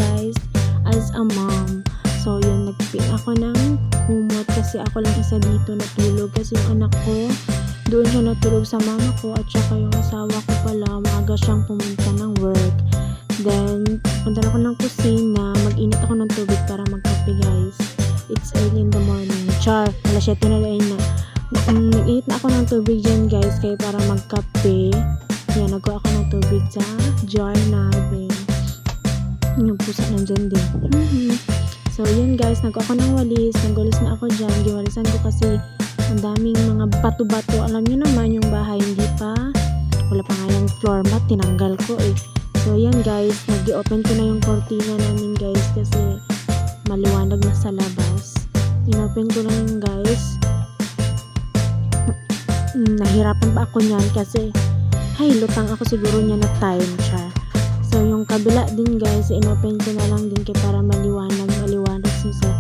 guys as a mom. So yun, nagpin ako ng kumot kasi ako lang isa dito natulog kasi yung anak ko doon siya natulog sa mama ko at saka yung asawa ko pala maaga siyang pumunta ng work. Then punta ako ng kusina, mag-init ako ng tubig para magkape guys. It's early in the morning. Char, alas 7 na rin na. Nag-init na ako ng tubig dyan guys kaya para magkape. Yan, nagawa ako ng tubig sa jar namin. Yung pusa nandyan din. So yun guys, nagawa ako ng walis. Nagwalis na ako dyan. Giwalisan ko kasi ang daming mga bato-bato. Alam niyo naman yung bahay hindi pa. Wala pa nga yung floor mat. Tinanggal ko eh. So yan guys, nag-open ko na yung cortina namin guys kasi maliwanag na sa labas. Inopen ko na yung guys. Nahirapan pa ako niyan kasi lutang ako siguro niya na time siya. So yung kabila din guys, inopen ko na lang din kay para maliwanag sa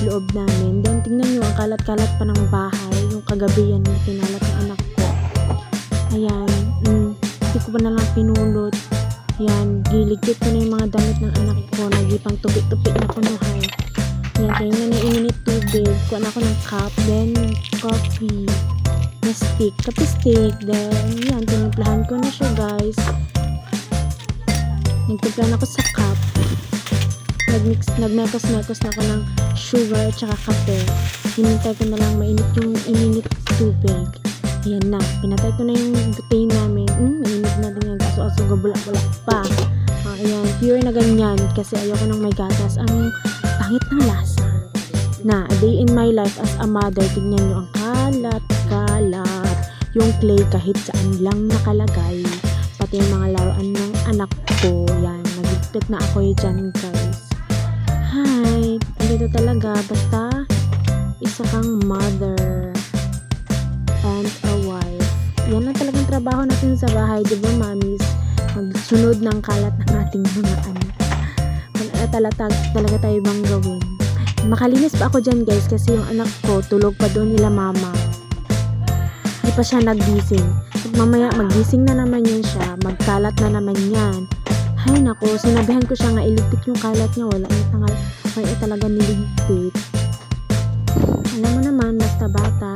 loob namin. Then tingnan nyo, ang kalat-kalat pa ng bahay. Yung kagabi yan, yung pinalat ng anak ko. Ayan, hindi ko pa na lang pinulot. Ayan, giligpit ko na yung mga damit ng anak ko. Nagipang tupik-tupik na punuhay. Ayan, kaya nga na init tubig. Kuha na ako ng cup, then coffee. Na stick, kape stick. Then, yan, tinimplahan ko na siya guys. Nagtimplahan ako sa cup. Nagmekos-mekos na ako ng sugar at saka kape. Hinintay ko na lang mainit yung ininit tubig. Ayan na, pinatay ko na yung butane namin. Mainit na din yan. Kaso-aso gabulak-bulak pa. Ayan, pure na ganyan. Kasi ayoko nang may gatas. Ang pangit ng lasa. Na, a day in my life as a mother, tignan nyo ang kalat. Yung clay kahit saan lang nakalagay. Pati yung mga laruan ng anak ko. Yan, nagigpit na ako dyan guys. Hi! Dito talaga, basta isa kang mother and a wife. Yan lang talagang trabaho natin sa bahay, diba mamis? Magsunod ng kalat ng ating mga anak. Wala talaga tayo bang gawin. Makalinis pa ako dyan guys kasi yung anak ko tulog pa doon nila mama. Di pa siya naggising. At mamaya maggising na naman yun siya. Magkalat na naman yan. Hay nako, sinabihan ko siya nga iligpit yung kalat niya. Wala talaga niligpit. Alam mo naman, basta bata.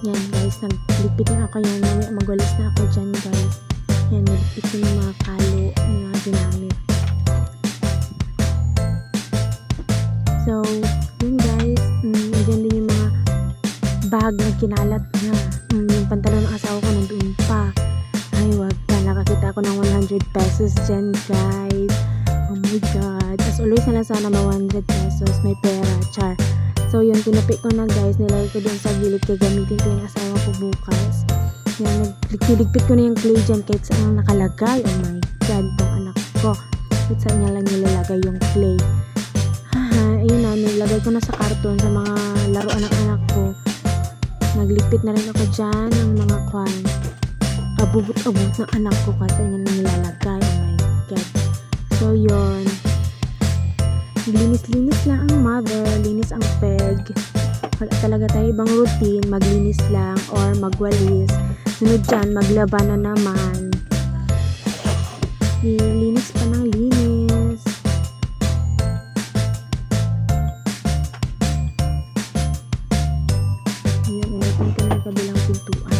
Yan guys, nagligpit na ako yan. Mamaya magwalis na ako dyan guys. Yan, niligpit ko yung mga kalo, mga ginamit. So, yun guys, dyan din yung mga bag na kinalat niya. Yung pantalon ng asawa ko nandoon pa. Ay, wag ka. Nakakita ako ng 100 pesos dyan guys. Oh my god. As always na lang sana may 100 pesos. May pera. Char. So, yun, tinapik ko na guys. Nilagay ko dun sa gilid. Kaya gamitin ko yung asawa ko bukas. Yan, nagligpit ko na yung clay dyan kahit saan nakalagay. Oh my god, tong anak ko. Kahit saan niya lang nilalagay yung clay. Ayun na, nilagay ko na sa karton sa mga laruan ng anak ko. Nagligpit na rin ako dyan ng mga abubot-abot ng anak ko kasi yan na nilalagay. Oh my god. So yun, linis-linis lang ang mother, linis ang peg. Wala talaga tayo ibang routine, maglinis lang or magwalis. Sunod dyan, maglaba na naman. Linis pa ng linis. Kabilang pintuan.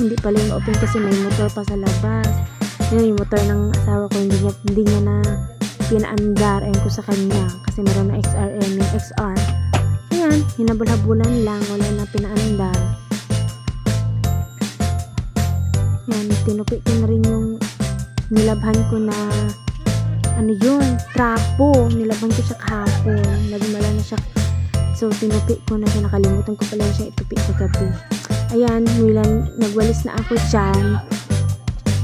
Hindi pala yung open kasi may motor pa sa labas. Yan yung motor ng asawa ko, hindi niya na pinaandar. Ayun ko sa kanya kasi meron na XRM yung XR. Ayan, hinabol-habulan lang, wala na pinaandar. Yan, tinupik ko na rin yung nilabhan ko na trapo. Nilabhan ko siya kahapon. Nagmala na siya. So, tinupik ko na siya. Nakalimutan ko pala siya itupik kagabi. Ayan, nagwalis na ako dyan.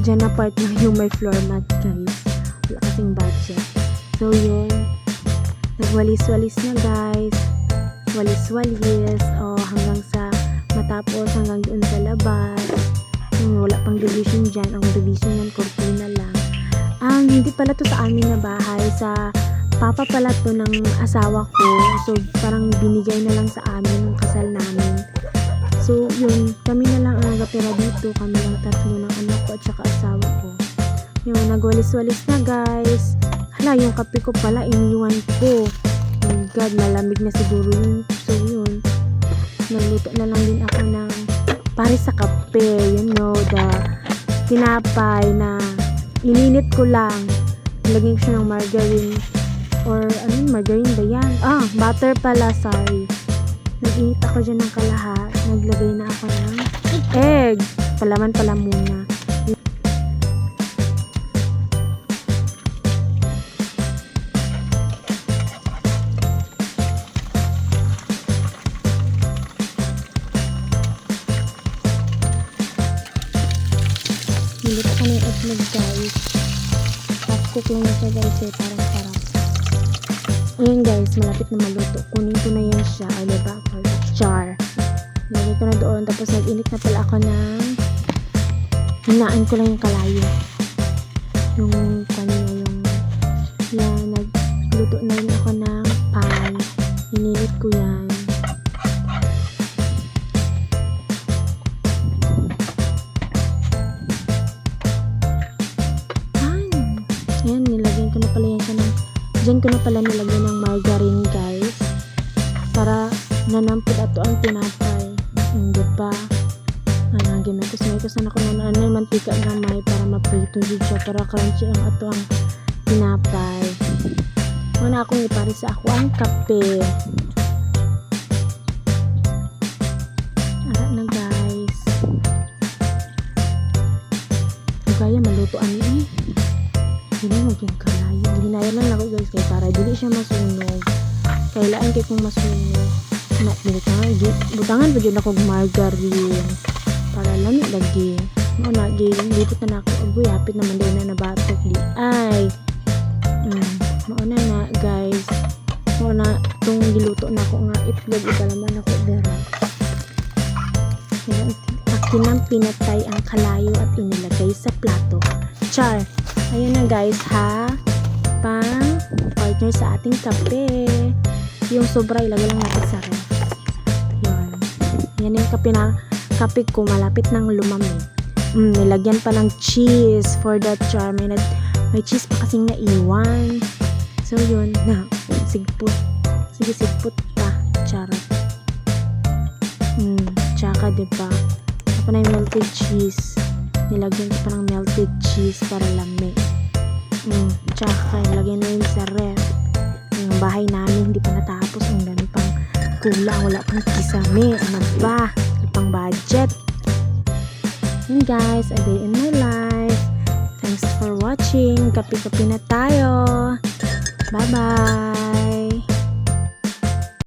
Dyan na part na yung may floor mat, guys. Wala kasing budget. So, yun. Nagwalis-walis na, guys. Walis-walis. Hanggang sa matapos, hanggang doon sa labas. Wala pang division dyan. Ang division yan, cortina lang. Hindi pala to sa amin na bahay. Sa papa pala to ng asawa ko. So, parang binigay na lang sa amin ng kasal namin. So, yun. Kami na lang ang nagapira dito. Kami lang tatlo ng anak ko at saka asawa ko. Yung nagwalis-walis na guys. Hala, yung kape ko pala iniwan ko. Oh my god, malamig na siguro yun. So yun, nagluto na lang din ako ng para sa kape. You know, the tinapay na ininit ko lang. Lagyan ko siya ng margarine. Or ano yun, margarine ba yan? Butter pala, sorry. Nag-init ako dyan ng kalahat. Naglagay na ako ng egg. Palaman pala muna. Nilit ako ng egg guys. Half cook lang siya guys parang sarap. Ayun guys, malapit na maluto. Kunin ko na yan siya. O diba? For the jar. Lagay ko na doon. Tapos nag-init na pala ako ng hinaan ko lang yung kalayo. Yung kanina nagluto na rin ako ng pan. Hininit ko yan. Ayan, nilagyan ko na pala yan siya ng dyan ko na pala nilagyan ng margarine guys. Para nanampid ato ang tinapay. Diba? Gimekos-mekos na ako ng mantika gamay para maprito dito siya. Para crunchy ang ato ang tinapay. Muna akong ipari sa ako ang kape. Ara na guys. Gaya maluto ani hindi maging kalayo. Hinaya lang ako guys kay para dili siya masunog. Kailangan kay kung masunog. Butangan pa dyan ako margarine. Para lami lagi. Muna, lipot na ako. Agoy, hapit naman din na nabatok di. Ay! Mauna na guys. Mauna, itong giluto na ako nga itlog. Ikalaman ako dara. Akin ang pinatay ang kalayo at inilagay sa plato. Char! Ayan na guys ha. Pang partner sa ating kape. Yung sobra ilagay lang natin sa ref. Yun. Yan yung kape ko malapit nang lumamig. Nilagyan pa ng cheese for that char. May cheese pa kasing naiwan. So yun na. Sigput. Sige sigput pa. Charot. Tsaka diba. Ako na yung melted cheese. Nilagyan ko pa ng melted cheese para lami. Tsaka nilagyan na yun sa ref. Yung bahay namin hindi pa natapos. Ang dami pang kulang. Wala pang kisame. Ano ba? Wala pang budget. And guys, a day in my life. Thanks for watching. Kape-kape na tayo. Bye-bye.